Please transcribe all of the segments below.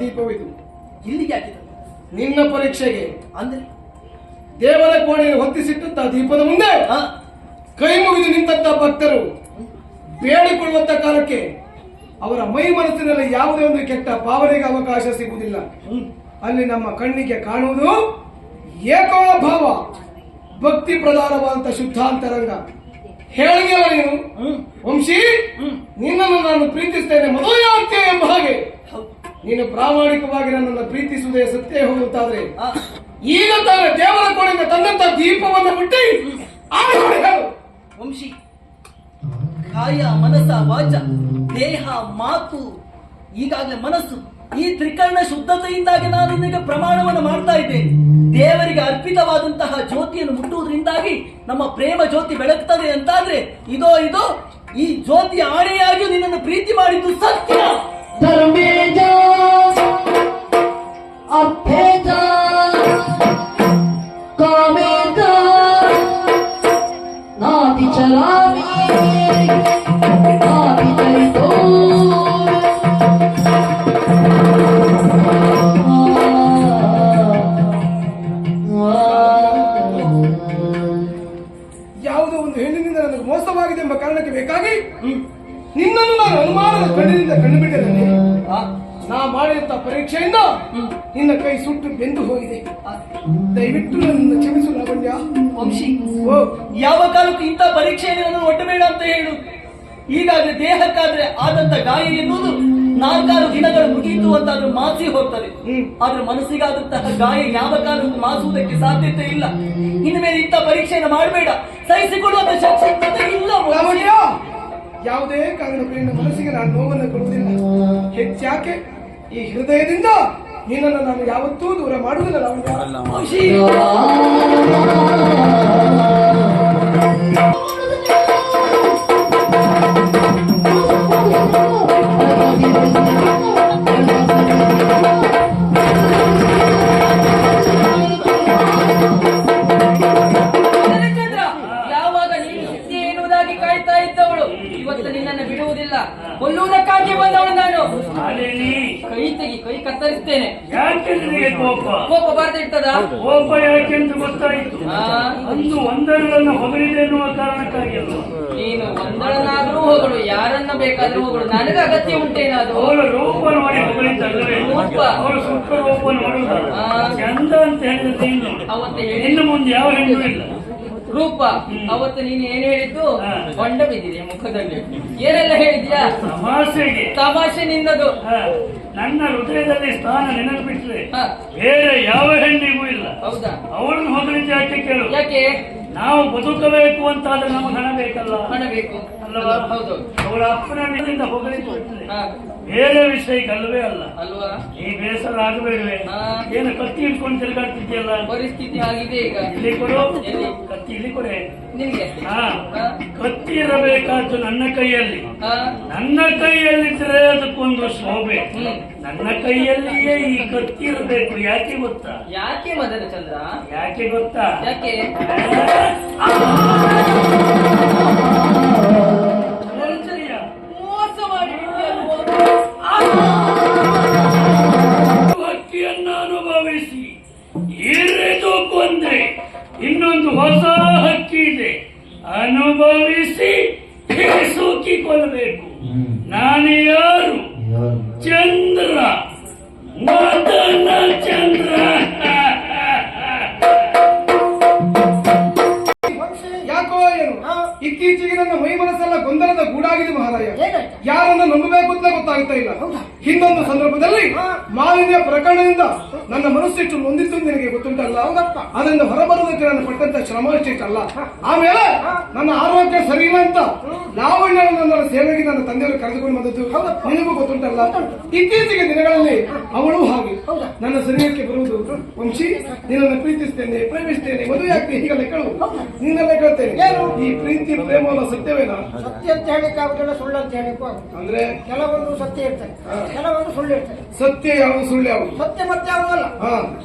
ದೀಪವಿದು. ಇಲ್ಲಿಗೆ ಹಾಕಿದ ನಿನ್ನ ಪರೀಕ್ಷೆಗೆ ಅಂದ್ರೆ ದೇವರ ಕೋಣೆಯನ್ನು ಹೊತ್ತಿಸಿಟ್ಟಂತ ದೀಪದ ಮುಂದೆ ಕೈ ಮುಗಿದು ನಿಂತ ಭಕ್ತರು ಬೇಡಿಕೊಳ್ಳುವಂತ ಕಾಲಕ್ಕೆ ಅವರ ಮೈ ಮನಸ್ಸಿನಲ್ಲಿ ಯಾವುದೇ ಒಂದು ಕೆಟ್ಟ ಭಾವನೆಗೆ ಅವಕಾಶ ಸಿಗುವುದಿಲ್ಲ. ಅಲ್ಲಿ ನಮ್ಮ ಕಣ್ಣಿಗೆ ಕಾಣುವುದು ಏಕೋಭಾವ, ಭಕ್ತಿ ಪ್ರಧಾನವಾದಂತ ಶುದ್ಧಾಂತರಂಗ. ಹೇಳಿದೆಯಲ್ಲ ನೀನು ವಂಶಿ, ನಿನ್ನನ್ನು ನಾನು ಪ್ರೀತಿಸ್ತೇನೆ, ಮದುವೆ ಆಗ್ತೇನೆ ಎಂಬ ಹಾಗೆ ನೀನು ಪ್ರಾಮಾಣಿಕವಾಗಿ ನನ್ನನ್ನು ಪ್ರೀತಿಸುವುದೇ ಸತ್ಯ ಹೋಗುತ್ತಾದ್ರೆ ಈಗ ತಾನೇ ದೇವರ ಕೋಣೆಯಿಂದ ತಂದಂತ ದೀಪವನ್ನು ಮುಟ್ಟಿ ಹೇಳು. ವಂಶಿ, ಕಾಯ ಮನಸ್ಸ ವಾಚ ದೇಹ ಮಾತು ಈಗಾಗಲೇ ಮನಸ್ಸು ಈ ತ್ರಿಕರಣ ಶುದ್ಧತೆಯಿಂದಾಗಿ ನಾನು ನಿನಗೆ ಪ್ರಮಾಣವನ್ನು ಮಾಡ್ತಾ ಇದ್ದೇನೆ. ದೇವರಿಗೆ ಅರ್ಪಿತವಾದಂತಹ ಜ್ಯೋತಿಯನ್ನು ಮುಟ್ಟುವುದರಿಂದಾಗಿ ನಮ್ಮ ಪ್ರೇಮ ಜ್ಯೋತಿ ಬೆಳಗ್ತದೆ ಅಂತಾದ್ರೆ ಇದೋ ಈ ಜ್ಯೋತಿ ಆಣೆಯಾಗಿಯೂ ನಿನ್ನನ್ನು ಪ್ರೀತಿ ಮಾಡಿದ್ದು ಸತ್ಯ. ಧರ್ಮೇಜ ಅರ್ಥೇಜ ಕಾಮೇಜ ನಾತಿ ಚಲಾಮಿ ನಾತಿ ಚರಿತೋ ಯಾವುದೋ ಒಂದು ಹೆಣ್ಣಿನಿಂದ ನನಗೆ ಮೋಸವಾಗಿದೆ ಎಂಬ ಕಾರಣಕ್ಕೆ ಬೇಕಾಗಿ ನಿನ್ನನ್ನು ನಾನು ಅನುಮಾನದ ಕಣ್ಣಿನಿಂದ ಕಂಡು ಬಿಟ್ಟಿದ್ದೇನೆ. ನಾ ಮಾಡಿದಂತ ಪರೀಕ್ಷೆಯಿಂದ ನಿನ್ನ ಕೈ ಸುಟ್ಟು ಬೆಂದು ಹೋಗಿದೆ. ದಯವಿಟ್ಟು ನನ್ನ ಕ್ಷಮಿಸು ಲಾವಣ್ಯ. ವಂಶಿ, ಯಾವ ಕಾಲಕ್ಕೂ ಇಂಥ ಪರೀಕ್ಷೆಯನ್ನು ನಾನು ಒಡ್ಡಬೇಡ ಅಂತ ಹೇಳು. ಈಗಾಗಲೇ ದೇಹಕ್ಕಾದ್ರೆ ಆದಂತ ಗಾಯ ಎನ್ನುವುದು 4 ದಿನಗಳು ಮುಗಿಯಿತು ಅಂತಾದ್ರೂ ಮಾಸಿ ಹೋಗ್ತದೆ. ಆದ್ರೆ ಮನಸ್ಸಿಗಾದಂತಹ ಗಾಯ ಯಾವ ಕಾಲಕ್ಕೂ ಮಾಸುವುದಕ್ಕೆ ಸಾಧ್ಯತೆ ಇಲ್ಲ. ಇನ್ನು ಮೇಲೆ ಇಂಥ ಪರೀಕ್ಷೆಯನ್ನು ಮಾಡಬೇಡ, ಸಹಿಸಿಕೊಳ್ಳುವಂತ ಶಕ್ತಿ ಇಲ್ಲ. ಲಾವಣ್ಯ, ಯಾವುದೇ ಕಾರಣಗಳಿಂದ ಮನಸ್ಸಿಗೆ ನಾನು ನೋವನ್ನು ಕೊಡುವುದಿಲ್ಲ. ಹೆಚ್ಚಾಕೆ ಈ ಹೃದಯದಿಂದ ನಿನ್ನನ್ನು ನಾನು ಯಾವತ್ತೂ ದೂರ ಮಾಡುವುದಿಲ್ಲ ಲಾವಣ್ಯ. ಇವತ್ತು ನಿನ್ನನ್ನು ಬಿಡುವುದಿಲ್ಲ, ಕೊಲ್ಲುವುದಕ್ಕಾಗಿ ಬಂದವಳು ನಾನು. ಕೈ ತೆಗಿ, ಕೈ ಕತ್ತರಿಸ್ತೇನೆ. ಯಾಕೆಂದ್ರೆ ಕೋಪ ಬರ್ದಿರ್ತದ? ಕೋಪ ಯಾಕೆಂದು ಗೊತ್ತಾಯಿತು. ಅಂದು ಒಂದರನ್ನು ಹೊಗಳಿದೆ ಎನ್ನುವ ಕಾರಣಕ್ಕಾಗಿ ನೀನು ಒಂದಳನಾದ್ರೂ ಹೋಗಳು, ಯಾರನ್ನ ಬೇಕಾದ್ರೂ ಹೋಗಳು, ನನಗೆ ಅಗತ್ಯ ಉಂಟೇನಾದ್ರು. ಅವಳ ರೂಪ ನೋಡಿ ಹೊಗಳಿದ್ದಲ್ಲವೇ, ಅವಳ ಸುತ್ತ ರೂಪ ನೋಡುವುದ ಚಂದ ಅಂತ ಹೇಳಿದ್ರೆ ಅವತ್ತು ಹೇಳಿ ಇನ್ನು ಮುಂದೆ ಯಾವ ಹೆಣ್ಣು ಇಲ್ಲ. ರೂಪ ಅವತ್ತು ನೀನು ಏನ್ ಹೇಳಿದ್ದು? ಹೊಂಡ ಬಿದ್ದಿದೆ ಮುಖದಲ್ಲಿ. ಏನೆಲ್ಲ ಹೇಳಿದ್ಯಾ? ತಮಾಷೆ ನಿನ್ನದು. ನನ್ನ ಹೃದಯದಲ್ಲಿ ಸ್ಥಾನ ನೆನಪಿಟ್ರೆ ಬೇರೆ ಯಾವ ಹೆಣ್ಣಿಗೂ ಇಲ್ಲ. ಹೌದಾ? ಅವಳನ್ನು ಹೊಗಳಿದ್ದು ಯಾಕೆ ಕೇಳು. ಯಾಕೆ? ನಾವು ಬದುಕಬೇಕು ಅಂತಾದ್ರೆ ನಮಗೆ ಹಣ ಬೇಕಲ್ಲ. ಹಣ ಬೇಕು ಅಲ್ಲವಾ? ಹೌದು. ಅವಳ ಅಪ್ಪನಿಂದ ಹೊಗಳಿದ್ದು ಬೇರೆ ವಿಷಯಕ್ಕಲ್ಲವೇ ಅಲ್ಲ ಅಲ್ವಾ? ಈ ಬೇಸರ ಆಗಬೇಡವೆ. ಏನು ಕತ್ತಿ ಇಟ್ಕೊಂಡು ತಿರುಗಾಡ್ತಿದ್ಯಲ್ಲ? ಪರಿಸ್ಥಿತಿ ಆಗಿದೆ ಈಗ. ಇಲ್ಲಿ ಕೊಡು, ಕತ್ತಿ ಇಲ್ಲಿ ಕೊಡೆ ನಿನ್ಗೆ. ಕತ್ತಿ ಇರಬೇಕಾದ್ದು ನನ್ನ ಕೈಯಲ್ಲಿ. ನನ್ನ ಕೈಯಲ್ಲಿದ್ರೆ ಅದಕ್ಕೊಂದು ಶೋಭೆ. ನನ್ನ ಕೈಯಲ್ಲಿಯೇ ಈ ಕತ್ತಿ ಇರಬೇಕು. ಯಾಕೆ ಗೊತ್ತಾ? ಯಾಕೆ ಮದನ ಚಂದ್ರ? ಯಾಕೆ ಗೊತ್ತಾ? ಯಾಕೆ? ಹಕ್ಕಿಯನ್ನು ಅನುಭವಿಸಿ ಇರಿದು ಕೊಂದ್ರೆ ಇನ್ನೊಂದು ಹೊಸ ಹಕ್ಕಿ ಇದೆ, ಅನುಭವಿಸಿ ಸೂಕಿಕೊಳ್ಳಬೇಕು. ನಾನು ಯಾರು? ಚಂದ್ರ, ಮದನ ಚಂದ್ರ. ಯಾಕೋ ಏನು ಇತ್ತೀಚೆಗೆ ನನ್ನ ಮೈ ಮನಸ್ಸೆಲ್ಲ ಗೊಂದಲದ ಗೂಡಾಗಿದೆ ಮಹಾರಾಯ. ಯಾರನ್ನ ನಂಬಬೇಕು ಅಂತ ಗೊತ್ತಾಗ್ತಾ ಇಲ್ಲ. ಹಿಂದೊಂದು ಸಂದರ್ಭದಲ್ಲಿ ಮಾಲಿನ್ಯ ಪ್ರಕರಣದಿಂದ ನನ್ನ ಮನಸ್ಸಿಟ್ಟು ನೊಂದಿದ್ದು ನಿನಗೆ ಗೊತ್ತುಂಟಲ್ಲ. ಅದರಿಂದ ಹೊರಬರುವುದಕ್ಕೆ ನಾನು ಪಟ್ಟಂತ ಶ್ರಮ ಅಷ್ಟಲ್ಲ. ಆಮೇಲೆ ನನ್ನ ಆರೋಗ್ಯ ಸರಿ ಇಲ್ಲ ಅಂತ ಲಾವಣ್ಯ ನನ್ನ ಸೇವೆಗೆ ನನ್ನ ತಂದೆಯವರು ಕರೆದುಕೊಂಡು ಬಂದದ್ದು ನಿನಗೂ ಗೊತ್ತುಂಟಲ್ಲ. ಇತ್ತೀಚೆಗೆ ದಿನಗಳಲ್ಲಿ ಅವಳು ಹಾಗೆ ನನ್ನ ಶರೀರಕ್ಕೆ ಬರುವುದು, ವಂಶಿ ನಿನ್ನನ್ನು ಪ್ರೀತಿಸ್ತೇನೆ, ಪ್ರೇಮಿಸ್ತೇನೆ, ಮದುವೆ ಆಗ್ತೇನೆ, ಹೀಗೆಲ್ಲ ಕೇಳು. ನಿನ್ನೆಲ್ಲ ಕೇಳ್ತೇನೆ, ಈ ಪ್ರೀತಿ ಪ್ರೇಮವಲ್ಲ ಸತ್ಯವೇನಾ? ಸತ್ಯ ಅಂತ ಹೇಳಿಕ್ಕಾಗುದಿಲ್ಲ, ಸುಳ್ಳು ಅಂತ ಹೇಳಿಕ್ಕೂ ಅಂದ್ರೆ ಕೆಲವೊಂದು ಸತ್ಯ ಇರ್ತದೆ, ಕೆಲವೊಂದು ಸುಳ್ಳು ಇರ್ತದೆ. ಸತ್ಯ ಯಾವುದು ಸುಳ್ಳು ಯಾವುದು? ಸತ್ಯ ಮತ್ತೆ ಯಾವುದಲ್ಲ.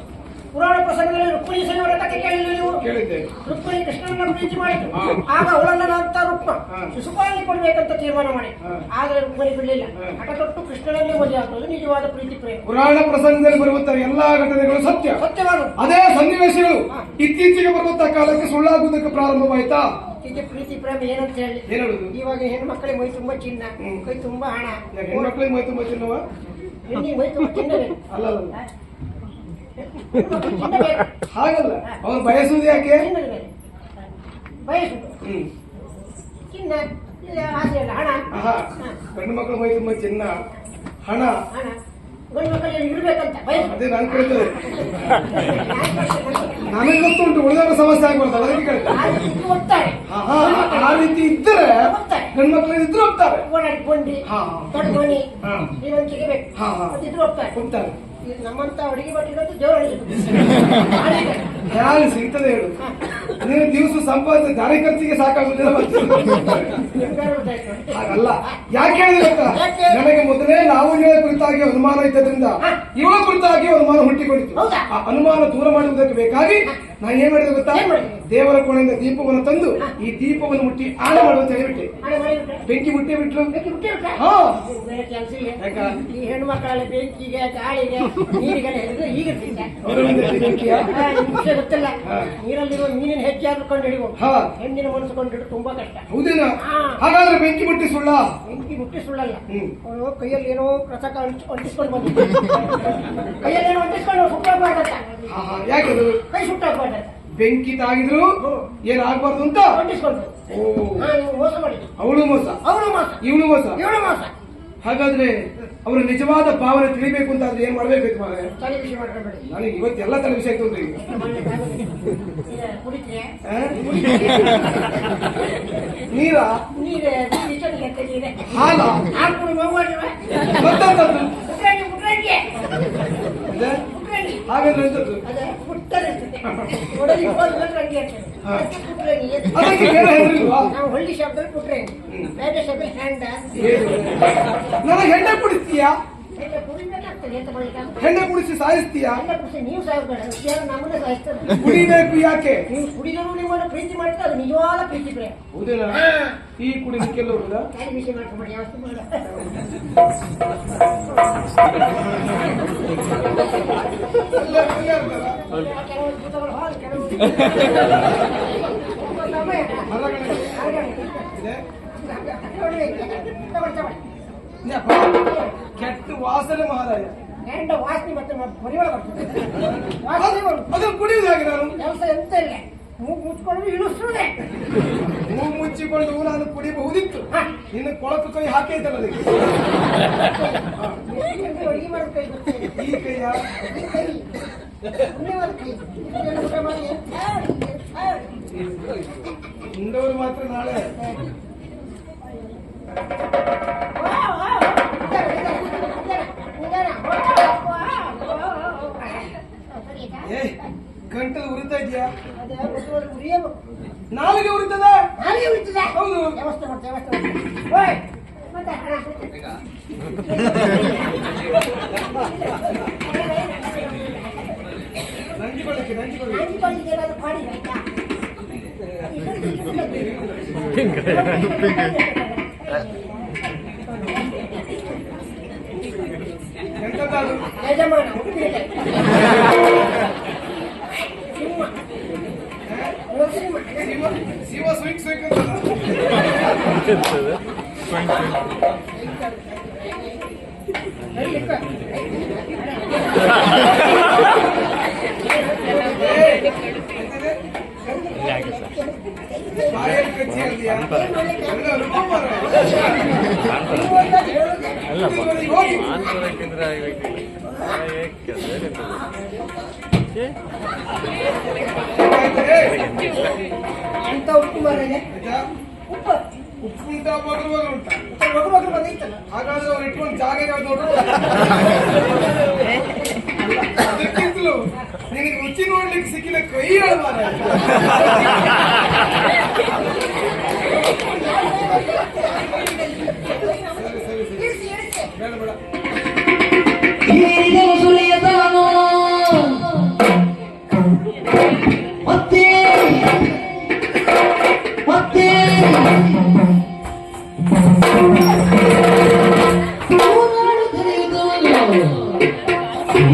ಪುರಾಣ ಪ್ರಸಂಗದಲ್ಲಿ ರುಕ್ಮಿಣಿ ಸಂಯವರ ಕಥೆ ಕೇಳಿಲ್ಲ ನೀವು? ಕೇಳಿದ್ದೇನೆ. ರುಕ್ಮಿಣಿ ಕೃಷ್ಣನನ್ನ ಪ್ರೀತಿ ಮಾಡಿದ್ರು. ಆಗ ಅವಳನ್ನ ರುಕ್ಮ ಶಿಶುಪಾಲನೆ ಕೊಡ್ಬೇಕಂತ ತೀರ್ಮಾನ ಮಾಡಿ, ಆದ್ರೆ ರುಕ್ಮಿಣಿ ಬಿಡ್ಲಿಲ್ಲ. ಹಠ ತೊಟ್ಟು ಕೃಷ್ಣನನ್ನೇ ಮದುವೆ ಆಗ್ತದೆ ನಿಜವಾದ ಪ್ರೀತಿ ಪ್ರೇಮ. ಪುರಾಣ ಪ್ರಸಂಗದಲ್ಲಿ ಬರುವಂತಹ ಎಲ್ಲಾ ಘಟನೆಗಳು ಸತ್ಯ. ಸತ್ಯವಾದ ಅದೇ ಸನ್ನಿವೇಶಗಳು ಇತ್ತೀಚೆಗೆ ಬರುವಂತಹ ಕಾಲಕ್ಕೆ ಸುಳ್ಳಾಗುವುದಕ್ಕೆ ಪ್ರಾರಂಭವಾಯ್ತಾ? ಈಗ ಪ್ರೀತಿ ಪ್ರೇಮ ಏನಂತ ಹೇಳಿ ಹೇಳುದು? ಇವಾಗ ಹೆಣ್ಮಕ್ಳಿಗೆ ಮೈ ತುಂಬಾ ಚಿನ್ನ, ಕೈ ತುಂಬಾ ಹಣ. ಹೆಣ್ಮಕ್ಳಿಗೆ ಮೈ ತುಂಬ ಚಿನ್ನವ? ಹೆಣ್ಣಿಗೆ ಮೈ ತುಂಬಾ ಚಿನ್ನ ಬೇಕು. ಅಲ್ಲಲ್ಲ, ಚಿನ್ನ ಬೇಕು. ಹಾಗಲ್ಲ. ಅವನು ಬಯಸುವುದು ಯಾಕೆ? ಚಿನ್ನದ ಬೇಕು. ಬಯಸುದು ಚಿನ್ನ, ಇದು ಆಸೆ ಅಲ್ಲ, ಹಣ. ಗಂಡು ಮಕ್ಕಳು ಮೈ ತುಂಬ ಚಿನ್ನ, ಹಣ. ಹಣ ಗಂಡು ಮಕ್ಕಳಲ್ಲಿ ಇರ್ಬೇಕಂತ ಬಯಸುದು. ಅದೇ ನಾನು ಕೇಳ್ತೇನೆ. ನನಗೆ ಗೊತ್ತುಂಟು, ಉಳಿದವರ ಸಮಸ್ಯೆ ಆಗ್ಬಾರ್ದು, ಅದಕ್ಕೆ ಕೇಳ್ತೇನೆ. ಹೋಗ್ತಾರೆ ಆ ರೀತಿ ಇದ್ದರೆ ಗಂಡು ಮಕ್ಕಳು ಇದ್ರು ಹೋಗ್ತಾರೆ. ಓಡಾಡಿ ಕೊಂಡಿ ದೊಡ್ಡ ಧ್ವನಿ ನೀವಂಚಿಗೆ ಬೇಕು, ಅದಿದ್ರು ಹೋಗ್ತಾರೆ. ಹೋಗ್ತಾರೆ. ಇದು ನಮ್ಮಂತ ಅಡಿಗೆ ಭಟ್ಟಿಗಂತೂ ಜೋರ ಯಾರು ಸಿಗ್ತದೆ ಹೇಳು? ನೀನು ದಿವಸ ಸಂಪಾದನೆ ದಾರಿ ಖರ್ಚಿಗೆ ಸಾಕಾಗುದಿಲ್ಲ. ಹಾಗಲ್ಲ. ಯಾಕೆ ಹೇಳಿದ್ರೆ ಗೊತ್ತಾ? ನನಗೆ ಮೊದಲೇ ಲಾವಣ್ಯದ ಕುರಿತಾಗಿ ಅನುಮಾನ ಇದ್ದದ್ರಿಂದ ಇವಳ ಕುರಿತಾಗಿ ಅನುಮಾನ ಹುಟ್ಟಿಕೊಂಡಿತ್ತು. ಆ ಅನುಮಾನ ದೂರ ಮಾಡುವುದಕ್ಕೆ ಬೇಕಾಗಿ ನಾನು ಏನ್ ಮಾಡಿದೆ ಗೊತ್ತಾ? ದೇವರ ಕೋಣೆಯಿಂದ ದೀಪವನ್ನು ತಂದು ಈ ದೀಪವನ್ನು ಮುಟ್ಟಿ ಆಣ ಮಾಡುವಂತ ಹೇಳಿಬಿಟ್ಟೆ. ಬೆಂಕಿ ಮುಟ್ಟಿ ಬಿಟ್ಲು. ಕೆಲಸ ಇಲ್ಲ. ಈ ಹೆಣ್ಣು ಮಕ್ಕಳಲ್ಲಿ ಬೆಂಕಿಗೆ, ಗಾಳಿಗೆ, ನೀರಿಗೆಲ್ಲ ಹೇಳಿದ್ರೆ ಈಗ ವಿಷಯ ಗೊತ್ತಿಲ್ಲ. ನೀರಲ್ಲಿರುವ ಮೀನಿನ ಹೆಚ್ಚಾದ್ರೂ ಕಂಡು ಹಿಡಿಬಹುದು, ಹೆಣ್ಣಿನ ಮನಸ್ಸು ಕಂಡು ಹಿಡಿದು ತುಂಬಾ ಕಷ್ಟ. ಹೌದೇನಾ? ಹಾಗಾದ್ರೆ ಬೆಂಕಿ ಮುಟ್ಟಿ ಸುಳ್ಳ? ಬೆಂಕಿ ಮುಟ್ಟಿ ಸುಳ್ಳಲ್ಲ. ಅವನು ಕೈಯಲ್ಲಿ ಏನೋ ಕಸಕ ಅಂಟಿಸ್ಕೊಂಡು ಬಂದಿದ್ದ. ಕೈಯಲ್ಲಿ ಏನೋ ಅಂಟಿಸ್ಕೊಂಡು ಸುಟ್ಟಾಗ್ಬಾರ್ದತ್ತ. ಯಾಕದು? ಕೈ ಸುಟ್ಟಾಗ್ಬಾರ್ದತ್ತ. ಬೆಂಕಿ ತಾಗಿದ್ರು ಏನಾಗ್ಬಾರ್ದು ಅಂತ ಅಂಟಿಸ್ಕೊಂಡು ಮೋಸ ಮಾಡಿದ್ರು. ಅವಳು ಮೋಸ, ಅವಳು ಮೋಸ, ಇವಳು ಮೋಸ, ಇವಳು ಮೋಸ. ಹಾಗಾದ್ರೆ ಅವರ ನಿಜವಾದ ಭಾವನೆ ತಿಳಿಬೇಕು ಅಂತ ಆದ್ರೆ ಏನ್ ಮಾಡ್ಬೇಕು? ತಲೆ ಬಿಸಿ ಮಾಡ್ಕೊಬೇಡಿ. ನನಗೆ ಇವತ್ತೆಲ್ಲ ತಲೆ ವಿಷಯ ಆಯ್ತು. ಕುಡಿತೀಯ ನೀರಾ? ನೀರೇ ಇಷ್ಟೊತ್ತಿಗೆ ನೀರೇ ಹಾಲ ಹಾಕೊಂಡು ಮಗುವಾಡಿವ ಮತ್ತಂತದ್ದು ಪುಟ್ರಾಣಿ ಪುಟ್ರಾಣಿಗೆ ಇದೆ? ಪುಟ್ರಾಣಿ ಹಾಗಾದ್ರೆ ಎಂತದ್ದು? ಅದೇ ಪುಟ್ಟದ ಒಡಲಿ ಹೋದ್ರೆ ರಂಗಿ ಆಗ್ತದೆ. ಪುಟ್ರಾಣಿ ಅದಕ್ಕೆ ಬೇರೆ ಹೆಸರಿಲ್ವಾ? ನಾವು ಹಳ್ಳಿ ಶಬ್ದದಲ್ಲಿ ಪುಟ್ರಾಣಿ, ಬೇರೆ ಶಬ್ದ ಹ್ಯಾಂಡ. ನನಗೆ ಹೆಣ್ಣೆ ಕುಡಿಸ್ತೀಯಾ? ಎಲ್ಲ ಕುಡಿಬೇಕಾಗ್ತದೆ. ಎಂತ ಮಾಡಲಿಕ್ಕೆ? ಹೆಣ್ಣೆ ಕುಡಿಸಿ ಸಾಯಿಸ್ತೀಯಾ? ಎಲ್ಲ ಕುಡಿಸಿ ನೀವು ಸಾಯ್ಬೇಡ, ಯಾರು ನಮ್ಮನ್ನೇ ಸಾಯಿಸ್ತಾರೆ. ಕುಡಿಬೇಕು ಯಾಕೆ? ನೀವು ಕುಡಿದರೂ ನಿಮ್ಮನ್ನು ಪ್ರೀತಿ ಮಾಡ್ತಾರೆ, ಅದು ನಿಜವಾದ ಪ್ರೀತಿ ಪ್ರೇಮ. ಹೌದೇನಾ? ಈ ಕುಡಿಲಿಕ್ಕೆಲ್ಲ ಹೋಗುದಾ? ತಲೆ ಬಿಸಿ ಮಾಡ್ಕೊಬೇಡಿ, ಯಾವತ್ತು ಮಾಡ. ಕೆಲವರು ಕೂತವರು ಹಾಲು, ಕೆಲವರು ಸಮಯ ಇದೆ? ತಗೊಳ್ಳಿ. ಕೆಟ್ಟ ವಾಸನೆ ಮಹಾರಾಯ. ಹೆಂಡ ವಾಸನೆ ಮತ್ತೆ ಪರಿಮಳ ಬರ್ತದೆ. ವಾಸನೆ ಬರ್ತದೆ. ಅದನ್ನು ಕುಡಿಯುವುದು ಹಾಗೆ ನಾನು? ಕೆಲಸ ಎಂತ ಇಲ್ಲ, ಮೂಗು ಮುಚ್ಕೊಂಡು ಇಳಿಸ್ತದೆ. ಮೂಗು ಮುಚ್ಚಿಕೊಂಡು ನಾನು ಕುಡಿಯಬಹುದಿತ್ತು. ನಿನ್ನ ಕೊಳಕು ಕೈ ಹಾಕೈತಲ್ಲ ಅದಕ್ಕೆ. ಅಡಿಗೆ ಮಾಡೋ ಕೈ ಬರ್ತದೆ. ಈ ಕೈಯ ಕೈ ಪುಣ್ಯವಾದ ಕೈ. ಇದನ್ನು ಊಟ ಮಾಡಿ ಮುಂದವರು ಮಾತ್ರ ನಾಳೆ ಏ ಗಂಟಲು ಉರಿತಾ ಇದೆಯಾ? ನಾಲಿಗೆ ಉರಿತದ? ಹೌದು. ವ್ಯವಸ್ಥೆ ಮಾಡ್ತೇವೆ. ಮತ್ತೆ ಹಣ ನಂಜಿಕೊಳ್ಳಕ್ಕೆ ಮಾಡಿ ಎಂತದ್ದು? ಯಜಮಾನ ಉಪ್ಪಿನಕಾಯಿ ಶಿವ ಸ್ವೀಟ್ ಸ್ವೀಕರಿಸಲ್ಲ. ಬಾಯಲ್ಲಿ ಕಚ್ಚಿ ಅಲ್ಲಿಯಾ? ಎಲ್ಲ ಅನುಭವ ಮಾರ್ರೆ. ಹೋಗಿ. ಅಂತ ಉಪ್ಪು ಮಾರಾಯ. ಉಪ್ಪು ಉಂಟಾ ಬಗಲು ಬಗಲು ಉಂಟಾ? ಮಗು ಮಗು ಬಂದಿತ್ತಲ್ಲ. ಹಾಗಾದ್ರೆ ಅವ್ರು ಇಟ್ಕೊಂಡು ಜಾಗ ನೋಡು. ಅದಕ್ಕಿಂತಲೂ ನಿನಗೆ ರುಚಿ ನೋಡ್ಲಿಕ್ಕೆ ಸಿಕ್ಕಿದ ಕೈ ಮಾರ.